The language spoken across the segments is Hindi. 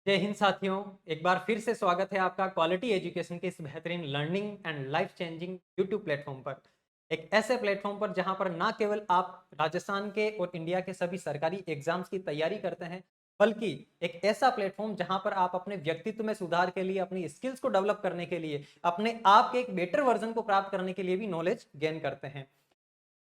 जय हिंद साथियों। एक बार फिर से स्वागत है आपका क्वालिटी एजुकेशन के इस बेहतरीन learning and life changing YouTube platform पर। एक ऐसे प्लेटफॉर्म पर जहां पर ना केवल आप राजस्थान के और इंडिया के सभी सरकारी एग्जाम्स की तैयारी करते हैं, बल्कि एक ऐसा प्लेटफॉर्म जहां पर आप अपने व्यक्तित्व में सुधार के लिए, अपनी स्किल्स को डेवलप करने के लिए, अपने आप के एक बेटर वर्जन को प्राप्त करने के लिए भी नॉलेज गेन करते हैं।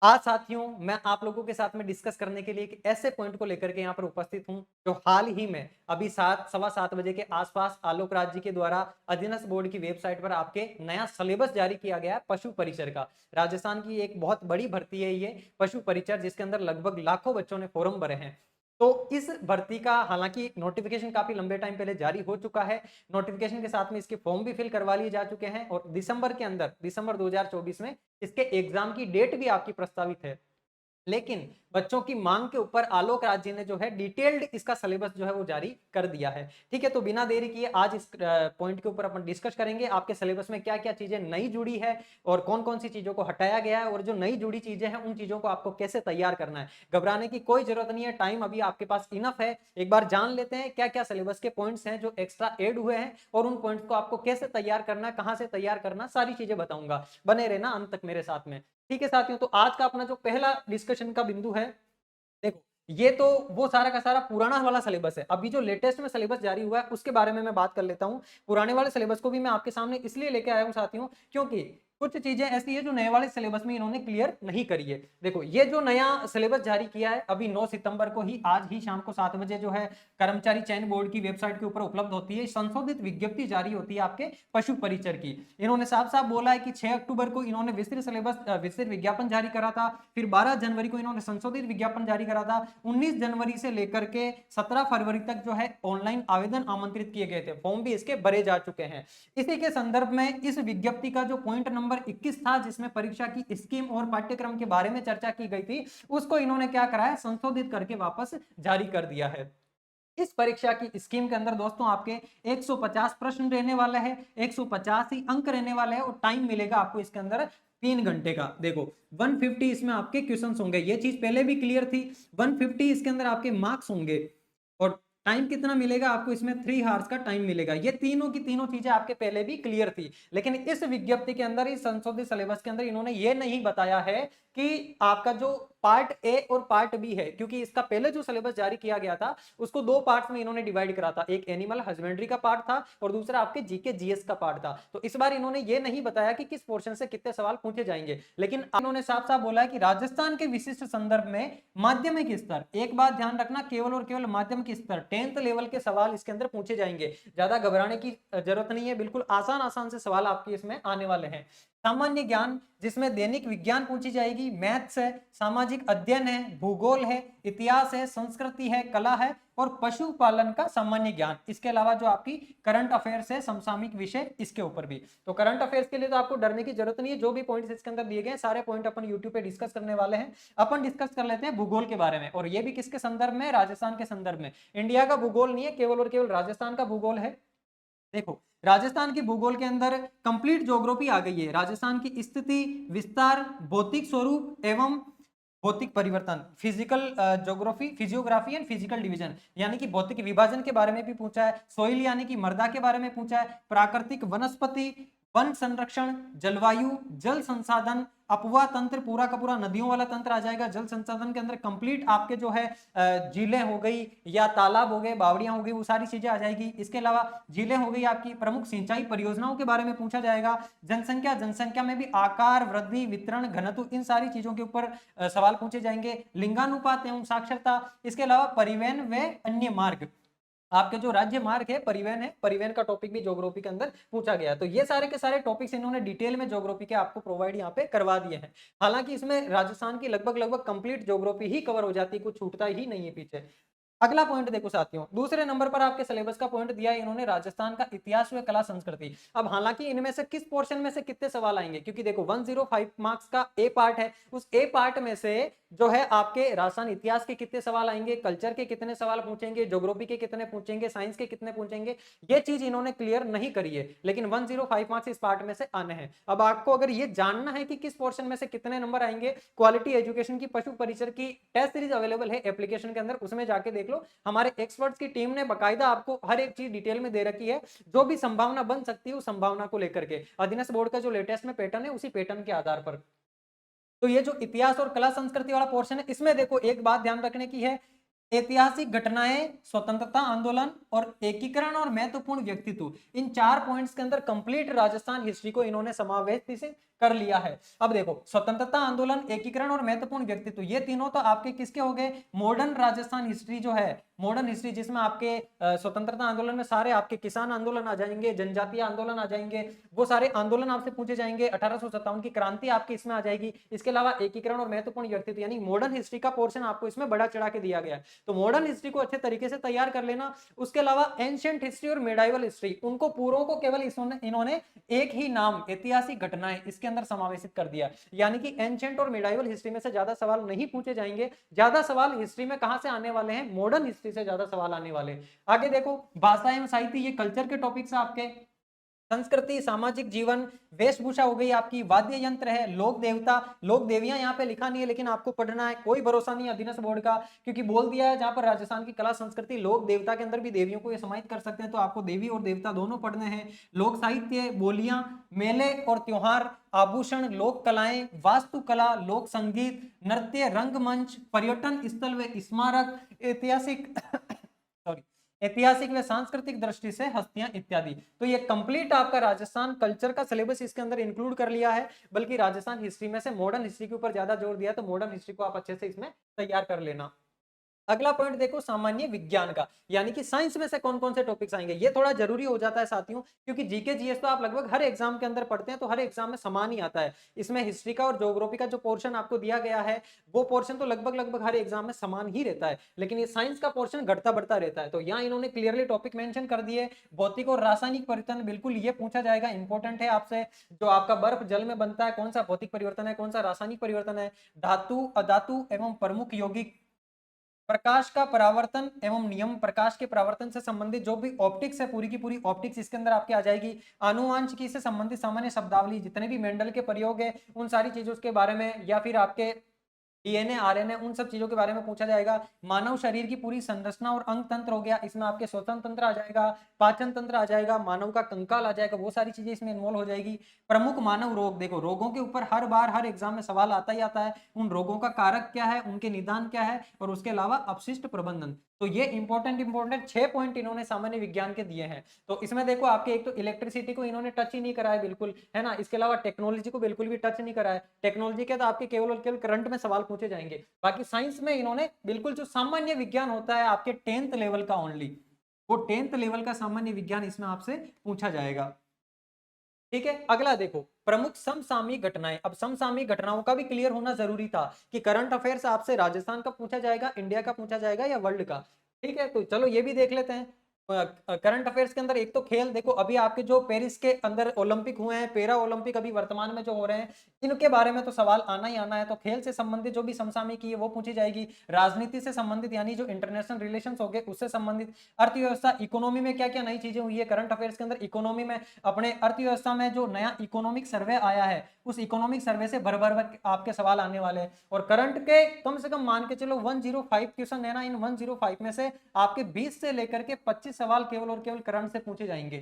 आज साथियों, मैं आप लोगों के साथ में डिस्कस करने के लिए एक ऐसे पॉइंट को लेकर के यहाँ पर उपस्थित हूँ जो हाल ही में अभी 7 सवा 7 बजे के आसपास आलोक राज जी के द्वारा अधीनस्थ बोर्ड की वेबसाइट पर आपके नया सिलेबस जारी किया गया है पशु परिचर का। राजस्थान की एक बहुत बड़ी भर्ती है ये पशु परिचर, जिसके अंदर लगभग लाखों बच्चों ने फॉर्म भरे हैं। तो इस भर्ती का हालांकि नोटिफिकेशन काफी लंबे टाइम पहले जारी हो चुका है। नोटिफिकेशन के साथ में इसके फॉर्म भी फिल करवा लिए जा चुके हैं और दिसंबर के अंदर, दिसंबर 2024 में इसके एग्जाम की डेट भी आपकी प्रस्तावित है। लेकिन बच्चों की मांग के ऊपर आलोक राज जी ने जो है डिटेल्ड इसका सिलेबस जो है वो जारी कर दिया है। ठीक है, तो बिना देरी किए आज इस पॉइंट के ऊपर अपन डिस्कस करेंगे आपके सिलेबस में क्या क्या चीजें नई जुड़ी है और कौन कौन सी चीजों को हटाया गया है, और जो नई जुड़ी चीजें हैं उन चीजों को आपको कैसे तैयार करना है। घबराने की कोई जरूरत नहीं है, टाइम अभी आपके पास इनफ है। एक बार जान लेते हैं क्या क्या सिलेबस के पॉइंट्स हैं जो एक्स्ट्रा एड हुए हैं, और उन पॉइंट्स को आपको कैसे तैयार करना है, कहां से तैयार करना, सारी चीजें बताऊंगा। बने रहना अंत तक मेरे साथ में। ठीक है साथियों, तो आज का अपना जो पहला डिस्कशन का बिंदु है, देखो ये तो वो सारा का सारा पुराना वाला सिलेबस है। अभी जो लेटेस्ट में सिलेबस जारी हुआ है उसके बारे में मैं बात कर लेता हूं। पुराने वाले सिलेबस को भी मैं आपके सामने इसलिए लेके आया हूं साथियों, क्योंकि कुछ चीजें ऐसी है जो नए वाले सिलेबस में इन्होंने क्लियर नहीं करी है। देखो ये जो नया सिलेबस जारी किया है अभी 9 सितंबर को ही, आज ही शाम को 7 बजे जो है कर्मचारी चयन बोर्ड की वेबसाइट के ऊपर उपलब्ध होती है। संशोधित विज्ञप्ति जारी होती है आपके पशु परिचर की। इन्होंने साफ साफ बोला है कि 6 अक्टूबर को इन्होंने विस्तृत सिलेबस विस्तृत विज्ञापन जारी करा था, फिर 12 जनवरी को इन्होंने संशोधित विज्ञापन जारी करा था, 19 जनवरी से लेकर के 17 फरवरी तक जो है ऑनलाइन आवेदन आमंत्रित किए गए थे, फॉर्म भी इसके भरे जा चुके हैं। इसी के संदर्भ में इस विज्ञप्ति का जो पॉइंट नंबर 21 था, जिसमें परीक्षा की स्कीम और पाठ्यक्रम के बारे में चर्चा की गई थी, उसको इन्होंने क्या करा है, संशोधित करके वापस जारी कर दिया है। इस परीक्षा की स्कीम के अंदर दोस्तों आपके 150 प्रश्न रहने वाले हैं, 150 ही अंक रहने वाले हैं, और टाइम मिलेगा आपको इसके अंदर 3 घंटे का। देखो 150 इसमें आपके क्वेश्चंस होंगे, ये चीज पहले भी क्लियर थी। 150 इसके अंदर आपके मार्क्स होंगे, और टाइम कितना मिलेगा आपको इसमें, 3 आवर्स का टाइम मिलेगा। ये तीनों की तीनों चीजें आपके पहले भी क्लियर थी, लेकिन इस विज्ञप्ति के अंदर, इस संशोधित सिलेबस के अंदर इन्होंने ये नहीं बताया है कि आपका जो पार्ट ए और पार्ट बी है, क्योंकि इसका पहले जो सिलेबस जारी किया गया था उसको 2 पार्ट्स में इन्होंने डिवाइड करा था। एक एनिमल हस्बेंड्री का पार्ट था और दूसरा आपके जीके जीएस का पार्ट था। तो इस बार इन्होंने ये नहीं बताया कि किस पोर्शन से कितने सवाल पूछे जाएंगे, लेकिन इन्होंने साफ साफ बोला है कि राजस्थान के विशिष्ट संदर्भ में माध्यमिक स्तर, एक बात ध्यान रखना, केवल और केवल माध्यमिक स्तर 10th लेवल के सवाल इसके अंदर पूछे जाएंगे। ज्यादा घबराने की जरूरत नहीं है, बिल्कुल आसान आसान से सवाल आपके इसमें आने वाले हैं। सामान्य ज्ञान, जिसमें दैनिक विज्ञान पूछी जाएगी, मैथ्स है, सामाजिक अध्ययन है, भूगोल है, इतिहास है, संस्कृति है, कला है, और पशुपालन का सामान्य ज्ञान। इसके अलावा जो आपकी करंट अफेयर्स है, समसामयिक विषय, इसके ऊपर भी। तो करंट अफेयर्स के लिए तो आपको डरने की जरूरत नहीं है, जो भी पॉइंट्स इसके अंदर दिए गए सारे पॉइंट अपन यूट्यूब पे डिस्कस करने वाले हैं। अपन डिस्कस कर लेते हैं भूगोल के बारे में, और ये भी किसके संदर्भ में, राजस्थान के संदर्भ में। इंडिया का भूगोल नहीं है, केवल और केवल राजस्थान का भूगोल है। देखो राजस्थान की भूगोल के अंदर कंप्लीट ज्योग्राफी आ गई है। राजस्थान की स्थिति, विस्तार, भौतिक स्वरूप एवं भौतिक परिवर्तन, physical geography, physiography and physical division, यानी कि भौतिक विभाजन के बारे में भी पूछा है। सोइल यानी कि मृदा के बारे में पूछा है। प्राकृतिक वनस्पति, वन संरक्षण, जलवायु, जल संसाधन, अपवा तंत्र, पूरा का पूरा नदियों वाला तंत्र आ जाएगा। जल संसाधन के अंदर कंप्लीट आपके जो है झीलें हो गई या तालाब हो गए, बावड़ियां हो गई, वो सारी चीजें आ जाएगी। इसके अलावा झीलें हो गई आपकी, प्रमुख सिंचाई परियोजनाओं के बारे में पूछा जाएगा। जनसंख्या, जनसंख्या में भी आकार, वृद्धि, वितरण, घनत्व, इन सारी चीजों के ऊपर सवाल पूछे जाएंगे। लिंगानुपात एवं साक्षरता, इसके अलावा परिवहन व अन्य मार्ग, आपके जो राज्य मार्ग है, परिवहन है, परिवहन का टॉपिक भी ज्योग्राफी के अंदर पूछा गया। तो ये सारे के सारे टॉपिक्स इन्होंने डिटेल में ज्योग्राफी के आपको प्रोवाइड यहाँ पे करवा दिए हैं। हालांकि इसमें राजस्थान की लगभग लगभग कंप्लीट ज्योग्राफी ही कवर हो जाती है, कुछ छूटता ही नहीं है पीछे। अगला पॉइंट देखो साथियों, दूसरे नंबर पर आपके सिलेबस का पॉइंट दिया है इन्होंने, राजस्थान का इतिहास व कला संस्कृति। अब हालांकि इनमें से किस पोर्शन में से कितने सवाल आएंगे, क्योंकि देखो 105 मार्क्स का ए पार्ट है, उस ए पार्ट में से जो है आपके राजस्थान इतिहास के कितने सवाल आएंगे, कल्चर के कितने सवाल पूछेंगे, ज्योग्राफी के कितने पूछेंगे, साइंस के कितने पूछेंगे, ये चीज इन्होंने क्लियर नहीं करी है, लेकिन 105 मार्क्स इस पार्ट में से आने हैं। अब आपको अगर ये जानना है कि किस पोर्शन में से कितने नंबर आएंगे, क्वालिटी एजुकेशन की पशु परिचर की टेस्ट सीरीज अवेलेबल है एप्लीकेशन के अंदर, उसमें जाके देख लो। हमारे एक्सपर्ट्स की टीम ने बकायदा आपको हर एक चीज डिटेल में दे रखी है, जो भी संभावना बन सकती है उस संभावना को लेकर के, अधीनस्थ बोर्ड का जो लेटेस्ट में पैटर्न है उसी पैटर्न के आधार पर। तो ये जो इतिहास और कला संस्कृति वाला पोर्शन है, इसमें देखो एक बात ध्यान रखने की है, ऐतिहासिक घटनाएं, स्वतंत्रता आंदोलन और एकीकरण और महत्वपूर्ण व्यक्तित्व, इन 4 पॉइंट्स के अंदर कंप्लीट राजस्थान हिस्ट्री को इन्होंने समावेश कर लिया है। अब देखो स्वतंत्रता आंदोलन, एकीकरण और महत्वपूर्ण व्यक्तित्व, ये तीनों तो आपके किसके हो गए, मॉडर्न राजस्थान हिस्ट्री जो है, मॉडर्न हिस्ट्री जिसमें आपके स्वतंत्रता आंदोलन में सारे आपके किसान आंदोलन आ जाएंगे, जनजातीय आंदोलन आ जाएंगे, वो सारे आंदोलन आपसे पूछे जाएंगे, 1857 की क्रांति आपकी इसमें आ जाएगी। इसके अलावा एकीकरण और महत्वपूर्ण व्यक्तित्व यानी मॉडर्न हिस्ट्री का पोर्शन आपको इसमें बड़ा चढ़ा के दिया गया है, तो मॉडर्न हिस्ट्री को अच्छे तरीके से तैयार कर लेना। उसके अलावा एंशिएंट हिस्ट्री और मेडाइवल हिस्ट्री, उनको पूरों को केवल इन्होंने एक ही नाम ऐतिहासिक घटनाएं इसके अंदर समावेशित कर दिया, यानी कि एंशिएंट और मेडाइवल हिस्ट्री में से ज्यादा सवाल नहीं पूछे जाएंगे। ज्यादा सवाल हिस्ट्री में कहां से आने वाले हैं, मॉडर्न हिस्ट्री से ज्यादा सवाल आने वाले। आगे देखो भाषा एवं साहित्य, ये कल्चर के टॉपिक्स आपके, संस्कृति, सामाजिक जीवन, वेशभूषा हो गई आपकी, वाद्य यंत्र है, लोक देवता, लोक देवियां यहाँ पे लिखा नहीं है लेकिन आपको पढ़ना है, कोई भरोसा नहीं है अधीनस्थ बोर्ड का, क्योंकि बोल दिया है जहां पर राजस्थान की कला संस्कृति, लोक देवता के अंदर भी देवियों को ये समाहित कर सकते हैं, तो आपको देवी और देवता दोनों पढ़ने हैं। लोक साहित्य, बोलियां, मेले और त्योहार, आभूषण, लोक कलाएं, वास्तुकला, लोक संगीत, नृत्य, रंगमंच, पर्यटन स्थल व स्मारक, ऐतिहासिक सॉरी ऐतिहासिक व सांस्कृतिक दृष्टि से हस्तियां इत्यादि। तो ये कंप्लीट आपका राजस्थान कल्चर का सिलेबस इसके अंदर इंक्लूड कर लिया है, बल्कि राजस्थान हिस्ट्री में से मॉडर्न हिस्ट्री के ऊपर ज्यादा जोर दिया, तो मॉडर्न हिस्ट्री को आप अच्छे से इसमें तैयार कर लेना। अगला पॉइंट देखो सामान्य विज्ञान का, यानी कि साइंस में से कौन कौन से टॉपिक्स आएंगे, ये थोड़ा जरूरी हो जाता है साथियों, क्योंकि जीके जीएस तो आप लगभग हर एग्जाम के अंदर पढ़ते हैं, तो हर एग्जाम में समान ही आता है। इसमें हिस्ट्री का और ज्योग्राफी का जो पोर्शन आपको दिया गया है, वो पोर्शन तो लगभग हर एग्जाम में समान ही रहता है, लेकिन ये साइंस का पोर्शन घटता बढ़ता रहता है। तो यहाँ इन्होंने क्लियरली टॉपिक मेंशन कर दिए। भौतिक और रासायनिक परिवर्तन, बिल्कुल ये पूछा जाएगा, इंपॉर्टेंट है आपसे, जो आपका बर्फ जल में बनता है, कौन सा भौतिक परिवर्तन है, कौन सा रासायनिक परिवर्तन है, धातु, अधातु एवं प्रमुख यौगिक, प्रकाश का परावर्तन एवं नियम, प्रकाश के परावर्तन से संबंधित जो भी ऑप्टिक्स है, पूरी की पूरी ऑप्टिक्स इसके अंदर आपके आ जाएगी। आनुवांशिकी से संबंधित सामान्य शब्दावली, जितने भी मेंडल के प्रयोग है उन सारी चीजों के बारे में, या फिर आपके डीएनए, आरएनए, उन सब चीजों के बारे में पूछा जाएगा। मानव शरीर की पूरी संरचना और अंग तंत्र हो गया, इसमें आपके श्वसन तंत्र आ जाएगा, पाचन तंत्र आ जाएगा, मानव का कंकाल आ जाएगा, वो सारी चीजें इसमें इन्वॉल्व हो जाएगी। प्रमुख मानव रोग, देखो रोगों के ऊपर हर बार हर एग्जाम में सवाल आता ही आता है, उन रोगों का कारक क्या है, उनके निदान क्या है, और उसके अलावा अपशिष्ट प्रबंधन। तो ये इंपॉर्टेंट 6 पॉइंट इन्होंने सामान्य विज्ञान के दिए हैं। तो इसमें देखो आपके एक तो इलेक्ट्रिसिटी को इन्होंने टच ही नहीं करा है बिल्कुल, है ना, इसके अलावा टेक्नोलॉजी को बिल्कुल भी टच नहीं करा है। टेक्नोलॉजी के तो आपके केवल और केवल करंट में सवाल पूछे जाएंगे। बाकी साइंस में इन्होंने बिल्कुल जो सामान्य विज्ञान होता है आपके 10th लेवल का ओनली, वो 10th लेवल का सामान्य विज्ञान इसमें आपसे पूछा जाएगा। ठीक है, अगला देखो प्रमुख समसामयिक घटनाएं। अब समसामयिक घटनाओं का भी क्लियर होना जरूरी था कि करंट अफेयर्स आपसे राजस्थान का पूछा जाएगा, इंडिया का पूछा जाएगा या वर्ल्ड का। ठीक है, तो चलो ये भी देख लेते हैं। करंट अफेयर्स के अंदर एक तो खेल, देखो अभी आपके जो पेरिस के अंदर ओलंपिक हुए हैं, पैरा ओलंपिक अभी वर्तमान में जो हो रहे हैं, इनके बारे में तो सवाल आना ही आना है। तो खेल से संबंधित जो भी समसामयिक है वो पूछी जाएगी। राजनीति से संबंधित यानी जो इंटरनेशनल रिलेशंस हो गए उससे संबंधित। अर्थव्यवस्था, इकोनॉमी में क्या क्या नई चीजें हुई है करंट अफेयर्स के अंदर, इकोनॉमी में अपने अर्थव्यवस्था में जो नया इकोनॉमिक सर्वे आया है, उस इकोनॉमिक सर्वे से भर भर आपके सवाल आने वाले हैं। और करंट के कम से कम मान के चलो 105 क्वेश्चन है ना, इन 105 में से आपके 20 से लेकर के 25 सवाल केवल और केवल करंट से पूछे जाएंगे।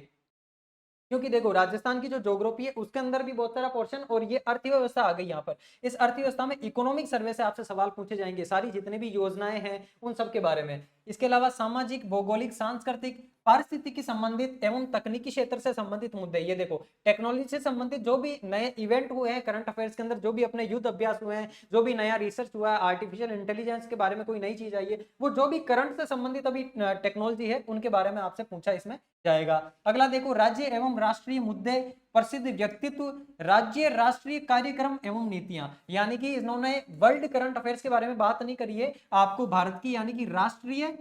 क्योंकि देखो राजस्थान की जो ज्योग्राफी है उसके अंदर भी बहुत सारा पोर्शन, और ये अर्थव्यवस्था आ गई यहाँ पर, इस अर्थव्यवस्था में इकोनॉमिक सर्वे से आपसे सवाल पूछे जाएंगे, सारी जितनी भी योजनाएं हैं उन सब के बारे में। इसके अलावा सामाजिक, भौगोलिक, सांस्कृतिक, पारिस्थितिकी संबंधित एवं तकनीकी क्षेत्र से संबंधित मुद्दे, ये देखो टेक्नोलॉजी से संबंधित जो भी नए इवेंट हुए हैं करंट अफेयर्स के अंदर, जो भी अपने युद्ध अभ्यास हुए हैं, जो भी नया रिसर्च हुआ है, आर्टिफिशियल इंटेलिजेंस के बारे में कोई नई चीज आई है, वो जो भी करंट से संबंधित अभी टेक्नोलॉजी है उनके बारे में आपसे पूछा इसमें जाएगा। अगला देखो राज्य एवं राष्ट्रीय मुद्दे, प्रसिद्ध व्यक्तित्व, राज्य राष्ट्रीय कार्यक्रम एवं नीतियां, यानी कि इन्होंने वर्ल्ड करंट अफेयर्स के बारे में बात नहीं करी है, आपको भारत की यानी कि राष्ट्रीय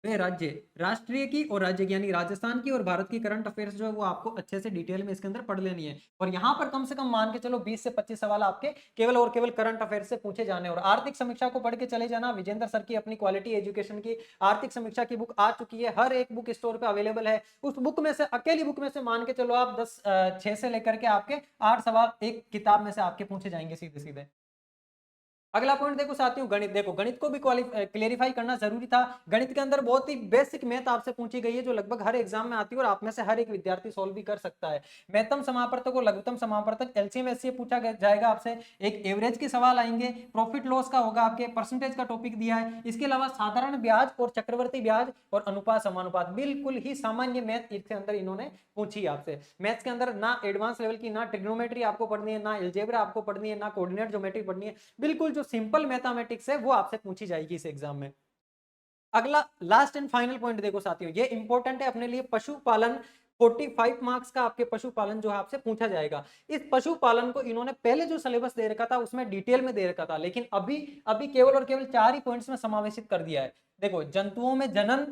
वे राज्य, राष्ट्रीय की और राज्य की यानी राजस्थान की और भारत की करंट अफेयर्स जो है वो आपको अच्छे से डिटेल में इसके अंदर पढ़ लेनी है। और यहाँ पर कम से कम मान के चलो 20 से 25 सवाल आपके केवल और केवल करंट अफेयर्स से पूछे जाने। और आर्थिक समीक्षा को पढ़ के चले जाना। विजेंद्र सर की अपनी क्वालिटी एजुकेशन की आर्थिक समीक्षा की बुक आ चुकी है, हर एक बुक स्टोर पे अवेलेबल है। उस बुक में से, अकेली बुक में से मान के चलो आप 6 से लेकर के आपके 8 सवाल एक किताब में से आपके पूछे जाएंगे सीधे सीधे। अगला पॉइंट देखो साथियों, गणित। देखो गणित को भी क्लेरिफाई करना जरूरी था। गणित के अंदर बहुत ही बेसिक मैथ आपसे पूछी गई है जो लगभग हर एग्जाम में आती है और आप में से हर एक विद्यार्थी सॉल्व भी कर सकता है। महत्तम समापवर्तक और लघुत्तम समापवर्तक एलसीएम एचसीएफ पूछा जाएगा आपसे। एक एवरेज के सवाल आएंगे, प्रॉफिट लॉस का होगा, आपके परसेंटेज का टॉपिक दिया है। इसके अलावा साधारण ब्याज और चक्रवर्ती ब्याज और अनुपात समानुपात, बिल्कुल ही सामान्य मैथ इसके अंदर इन्होंने पूछी आपसे। मैथ्स के अंदर ना एडवांस लेवल की, ना ट्रिग्नोमेट्री आपको पढ़नी है, ना एलजेब्रा आपको पढ़नी है, ना कोऑर्डिनेट ज्योमेट्री पढ़नी है। बिल्कुल जो सिंपल मैथमेटिक्स है वो आपसे पूछी जाएगी इस एग्जाम में। अगला लास्ट एंड फाइनल पॉइंट देखो साथियों, ये इंपॉर्टेंट है अपने लिए, पशुपालन। 45 मार्क्स का आपके पशुपालन जो है आपसे पूछा जाएगा। इस पशुपालन को इन्होंने पहले जो सिलेबस दे रखा था उसमें डिटेल में दे रखा था, लेकिन अभी अभी केवल और केवल 4 ही पॉइंट्स में समावेशित कर दिया है। देखो, जंतुओं में जनन,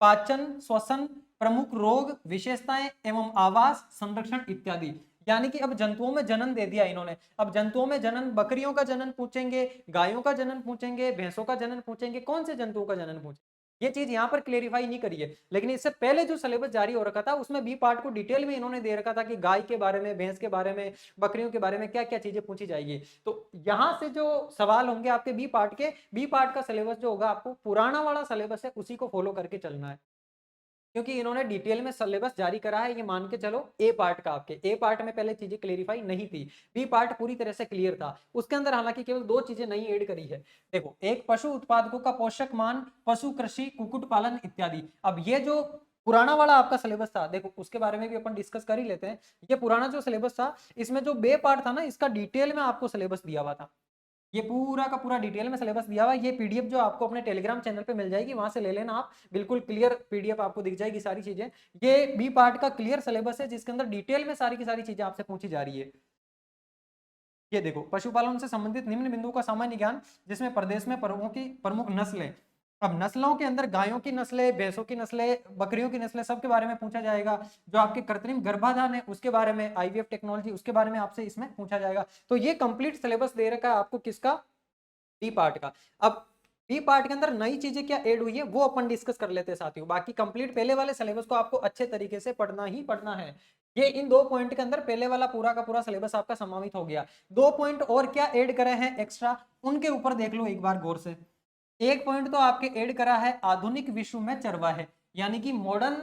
पाचन, श्वसन, प्रमुख रोग, विशेषताएं एवं आवास, संरक्षण इत्यादि। यानी कि अब जंतुओं में जनन दे दिया इन्होंने। अब जंतुओं में जनन, बकरियों का जनन पूछेंगे, गायों का जनन पूछेंगे, भैंसों का जनन पूछेंगे, कौन से जंतुओं का जनन पूछेंगे, ये चीज यहाँ पर क्लेरिफाई नहीं करी है। लेकिन इससे पहले जो सिलेबस जारी हो रखा था उसमें बी पार्ट को डिटेल में इन्होंने दे रखा था कि गाय के बारे में, भैंस के बारे में, बकरियों के बारे में क्या क्या चीजें पूछी जाएगी। तो यहाँ से जो सवाल होंगे आपके बी पार्ट के, बी पार्ट का सिलेबस जो होगा आपको पुराना वाला सिलेबस है उसी को फॉलो करके चलना है, क्योंकि इन्होंने डिटेल में सिलेबस जारी करा है। ये मान के चलो ए पार्ट का, आपके ए पार्ट में पहले चीजें क्लेरिफाई नहीं थी, बी पार्ट पूरी तरह से क्लियर था। उसके अंदर हालांकि केवल 2 चीजें नई ऐड करी है। देखो, एक पशु उत्पादकों का पोषक मान, पशु कृषि, कुक्कुट पालन इत्यादि। अब ये जो पुराना वाला आपका सिलेबस था, देखो उसके बारे में भी अपन डिस्कस कर ही लेते हैं। ये पुराना जो सिलेबस था, इसमें जो बे पार्ट था ना, इसका डिटेल में आपको सिलेबस दिया हुआ था। ये पूरा का पूरा डिटेल में सिलेबस दिया हुआ है। ये पीडीएफ जो आपको अपने टेलीग्राम चैनल पे मिल जाएगी, वहां से ले लेना आप, बिल्कुल क्लियर पीडीएफ आपको दिख जाएगी सारी चीजें। ये बी पार्ट का क्लियर सिलेबस है जिसके अंदर डिटेल में सारी की सारी चीजें आपसे पूछी जा रही है। ये देखो, पशुपालन से संबंधित निम्न बिंदुओं का सामान्य ज्ञान, जिसमें प्रदेश में प्रमुखों की प्रमुख नस्लें। अब नस्लों के अंदर गायों की नस्लें, भैंसों की नस्लें, बकरियों की नस्लें, सबके बारे में पूछा जाएगा। जो आपके कृत्रिम गर्भाधान है उसके बारे में, आईवीएफ टेक्नोलॉजी, उसके बारे में आपसे इसमें पूछा जाएगा। तो ये कंप्लीट सिलेबस दे रखा है आपको किसका, बी पार्ट का। अब बी पार्ट के अंदर नई चीजें क्या ऐड हुई है वो अपन डिस्कस कर लेते हैं साथियों। बाकी कंप्लीट पहले वाले सिलेबस को आपको अच्छे तरीके से पढ़ना ही पढ़ना है। ये इन 2 पॉइंट के अंदर पहले वाला पूरा का पूरा सिलेबस आपका समावित हो गया। 2 पॉइंट और क्या ऐड करे हैं एक्स्ट्रा, उनके ऊपर देख लो एक बार गौर से। एक पॉइंट तो आपके ऐड करा है, आधुनिक विश्व में चरवाहे, यानी कि मॉडर्न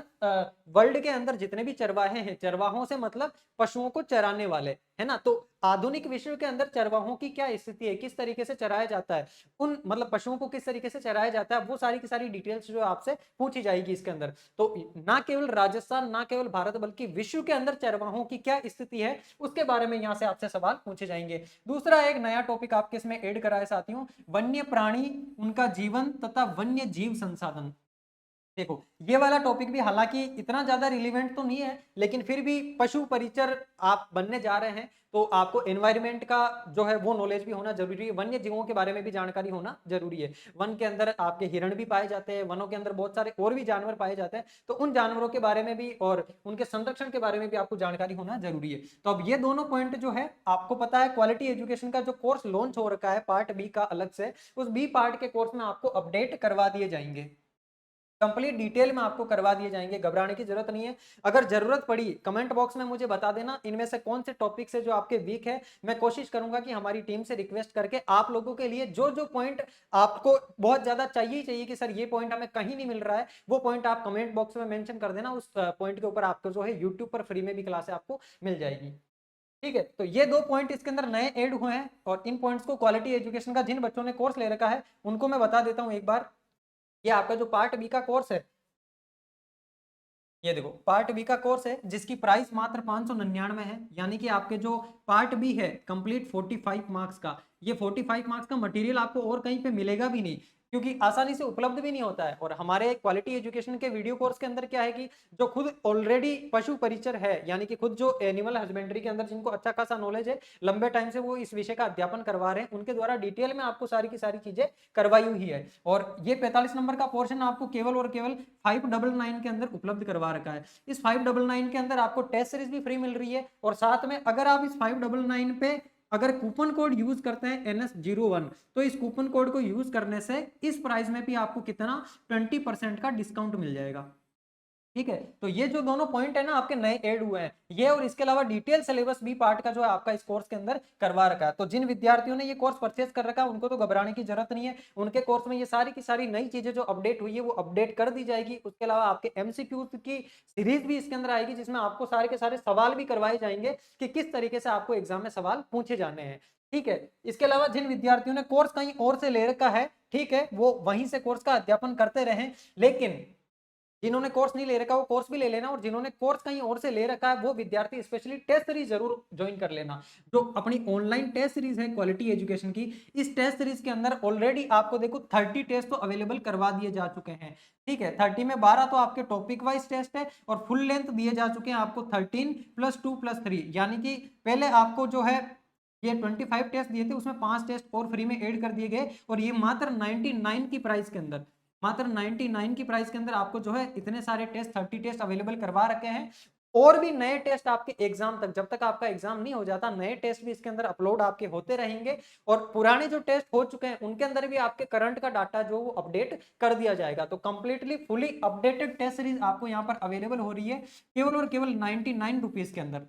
वर्ल्ड के अंदर जितने भी चरवाहे हैं, चरवाहों से मतलब पशुओं को चराने वाले, है ना। तो आधुनिक विश्व के अंदर चरवाहों की क्या स्थिति है, किस तरीके से चराया जाता है, उन मतलब पशुओं को किस तरीके से चराया जाता है, वो सारी की सारी डिटेल्स जो आपसे पूछी जाएगी इसके अंदर। तो ना केवल राजस्थान, ना केवल भारत, बल्कि विश्व के अंदर चरवाहों की क्या स्थिति है उसके बारे में यहाँ से आपसे सवाल पूछे जाएंगे। दूसरा एक नया टॉपिक आपके इसमें ऐड करा है साथियों, वन्य प्राणी, उनका जीवन तथा वन्य जीव संसाधन। देखो, ये वाला टॉपिक भी हालांकि इतना ज्यादा रिलेवेंट तो नहीं है, लेकिन फिर भी पशु परिचर आप बनने जा रहे हैं तो आपको एनवायरमेंट का जो है वो नॉलेज भी होना जरूरी है, वन्य जीवों के बारे में भी जानकारी होना जरूरी है। वन के अंदर आपके हिरण भी पाए जाते हैं, वनों के अंदर बहुत सारे और भी जानवर पाए जाते हैं, तो उन जानवरों के बारे में भी और उनके संरक्षण के बारे में भी आपको जानकारी होना जरूरी है। तो अब ये दोनों पॉइंट जो है आपको पता है, क्वालिटी एजुकेशन का जो कोर्स लॉन्च हो रखा है पार्ट बी का अलग से, उस बी पार्ट के कोर्स में आपको अपडेट करवा दिए जाएंगे, कंप्लीट डिटेल में आपको करवा दिए जाएंगे, घबराने की जरूरत नहीं है। अगर जरूरत पड़ी कमेंट बॉक्स में मुझे बता देना इनमें से कौन से टॉपिक से जो आपके वीक है। मैं कोशिश करूंगा कि हमारी टीम से रिक्वेस्ट करके आप लोगों के लिए जो जो पॉइंट आपको बहुत ज्यादा चाहिए कि सर ये पॉइंट हमें कहीं नहीं मिल रहा है, वो पॉइंट आप कमेंट बॉक्स में मेंशन कर देना। उस पॉइंट के ऊपर आपको जो है यूट्यूब पर फ्री में भी क्लास आपको मिल जाएगी। ठीक है, तो ये 2 पॉइंट इसके अंदर नए ऐड हुए हैं और इन पॉइंट्स को क्वालिटी एजुकेशन का जिन बच्चों ने कोर्स ले रखा है उनको मैं बता देता हूं एक बार। ये आपका जो पार्ट बी का कोर्स है, ये देखो पार्ट बी का कोर्स है जिसकी प्राइस मात्र 599 है। यानी कि आपके जो पार्ट बी है कंप्लीट 45 मार्क्स का, ये 45 मार्क्स का मटेरियल आपको और कहीं पे मिलेगा भी नहीं। क्योंकि आसानी से उपलब्ध भी नहीं होता है। और हमारे क्वालिटी एजुकेशन के वीडियो कोर्स के अंदर क्या है कि जो खुद ऑलरेडी पशु परिचर है, यानी कि खुद जो एनिमल हस्बेंड्री के अंदर जिनको अच्छा खासा नॉलेज है, लंबे टाइम से वो इस विषय का अध्यापन करवा रहे हैं, उनके द्वारा डिटेल में आपको सारी की सारी चीजें करवाई हुई है। और ये 45 नंबर का पोर्शन आपको केवल और केवल 599 के अंदर उपलब्ध करवा रखा है। इस 599 के अंदर आपको टेस्ट सीरीज भी फ्री मिल रही है, और साथ में अगर आप इस 599 पे अगर कूपन कोड यूज करते हैं NS01, तो इस कूपन कोड को यूज करने से इस प्राइस में भी आपको कितना 20% का डिस्काउंट मिल जाएगा। ठीक है, तो ये जो दोनों पॉइंट है ना आपके नए ऐड हुए हैं, ये और इसके अलावा डिटेल सिलेबस भी पार्ट का जो है आपका इस कोर्स के अंदर करवा रखा है। तो जिन विद्यार्थियों ने ये कोर्स परचेज कर रखा है उनको तो घबराने की जरूरत नहीं है, उनके कोर्स में ये सारी की सारी नई चीजें जो अपडेट हुई है वो अपडेट कर दी जाएगी। उसके अलावा आपके MCQ की सीरीज भी इसके अंदर आएगी, जिसमें आपको सारे के सारे सवाल भी करवाए जाएंगे कि किस तरीके से आपको एग्जाम में सवाल पूछे जाने हैं। ठीक है, इसके अलावा जिन विद्यार्थियों ने कोर्स कहीं और से ले रखा है, ठीक है, वो वहीं से कोर्स का अध्यापन करते रहें, लेकिन जिन्होंने कोर्स नहीं ले रखा वो कोर्स भी ले लेना, और जिन्होंने कोर्स कहीं और से ले रखा है वो विद्यार्थी स्पेशली टेस्ट सीरीज जरूर ज्वाइन कर लेना। जो अपनी ऑनलाइन टेस्ट सीरीज है क्वालिटी एजुकेशन की, इस टेस्ट सीरीज के अंदर ऑलरेडी आपको देखो 30 टेस्ट तो अवेलेबल करवा दिए जा चुके हैं। ठीक है, 30 में 12 तो आपके टॉपिक वाइज टेस्ट है, और फुल लेंथ दिए जा चुके हैं आपको 13 + 2 + 3, यानी कि पहले आपको जो है ये 25 टेस्ट दिए थे, उसमें 5 टेस्ट और फ्री में ऐड कर दिए गए, और ये मात्र 99 की प्राइस के अंदर, मात्र 99 की प्राइस के अंदर आपको जो है इतने सारे टेस्ट 30 टेस्ट अवेलेबल करवा रखे हैं। और भी नए टेस्ट आपके एग्जाम तक, जब तक आपका एग्जाम नहीं हो जाता, नए टेस्ट भी इसके अंदर अपलोड आपके होते रहेंगे, और पुराने जो टेस्ट हो चुके हैं उनके अंदर भी आपके करंट का डाटा जो वो अपडेट कर दिया जाएगा। तो completely fully updated test series आपको यहाँ पर अवेलेबल हो रही है केवल और केवल 99 रुपीज के अंदर।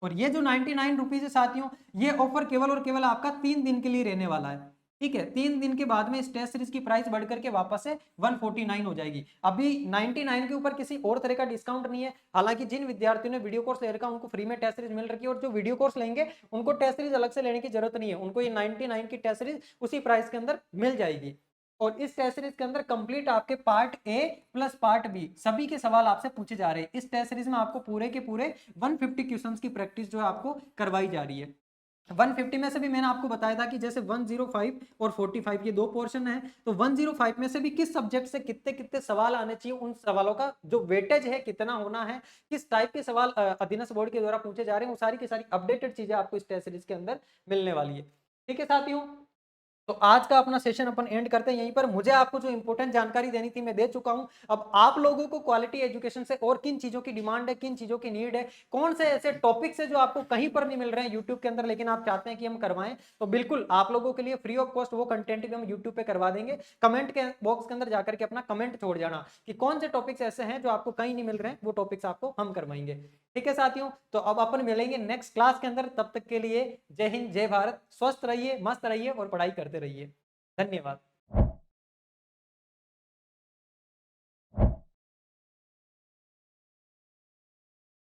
और ये जो 99 रुपीज है साथियों, ये ऑफर केवल और केवल आपका 3 दिन के लिए रहने वाला है। ठीक है, 3 दिन के बाद में इस टेस्ट सीरीज की प्राइस बढ़ करके वापस से 149 हो जाएगी। अभी 99 के ऊपर किसी और तरह का डिस्काउंट नहीं है। हालांकि जिन विद्यार्थियों ने वीडियो कोर्स ले रखा है उनको फ्री में टेस्ट सीरीज मिल रही है, और जो वीडियो कोर्स लेंगे उनको टेस्ट सीरीज अलग से लेने की जरूरत नहीं है, उनको ये 99 की टेस्ट सीरीज उसी प्राइस के अंदर मिल जाएगी। और इस टेस्ट सीरीज के अंदर कंप्लीट आपके part A plus part B सभी के सवाल आपसे पूछे जा रहे हैं। इस टेस्ट सीरीज में आपको पूरे के पूरे 150 क्वेश्चंस की प्रैक्टिस जो है आपको करवाई जा रही है। 150 में से भी मैंने आपको बताया था कि जैसे 105 और 45 ये दो पोर्शन है, तो 105 में से भी किस सब्जेक्ट से कितने कितने सवाल आने चाहिए, उन सवालों का जो वेटेज है कितना होना है, किस टाइप के सवाल अधीनस्थ बोर्ड के द्वारा पूछे जा रहे हैं, वो सारी की सारी अपडेटेड चीजें आपको इस टेस्ट सीरीज के अंदर मिलने वाली है। ठीक है साथियों, तो आज का अपना सेशन अपन एंड करते हैं यहीं पर। मुझे आपको जो इंपॉर्टेंट जानकारी देनी थी मैं दे चुका हूं। अब आप लोगों को क्वालिटी एजुकेशन से और किन चीजों की डिमांड है, किन चीजों की नीड है, कौन से ऐसे टॉपिक्स है जो आपको कहीं पर नहीं मिल रहे हैं यूट्यूब के अंदर, लेकिन आप चाहते हैं कि हम करवाएं, तो बिल्कुल आप लोगों के लिए फ्री ऑफ कॉस्ट वो कंटेंट भी हम यूट्यूब पे करवा देंगे। कमेंट के बॉक्स के अंदर जाकर के अपना कमेंट छोड़ जाना कि कौन से टॉपिक्स ऐसे हैं जो आपको कहीं नहीं मिल रहे हैं, वो टॉपिक्स आपको हम करवाएंगे। ठीक है साथियों, तो अब अपन मिलेंगे नेक्स्ट क्लास के अंदर। तब तक के लिए जय हिंद, जय भारत, स्वस्थ रहिए, मस्त रहिए और पढ़ाई करते रहिए। धन्यवाद।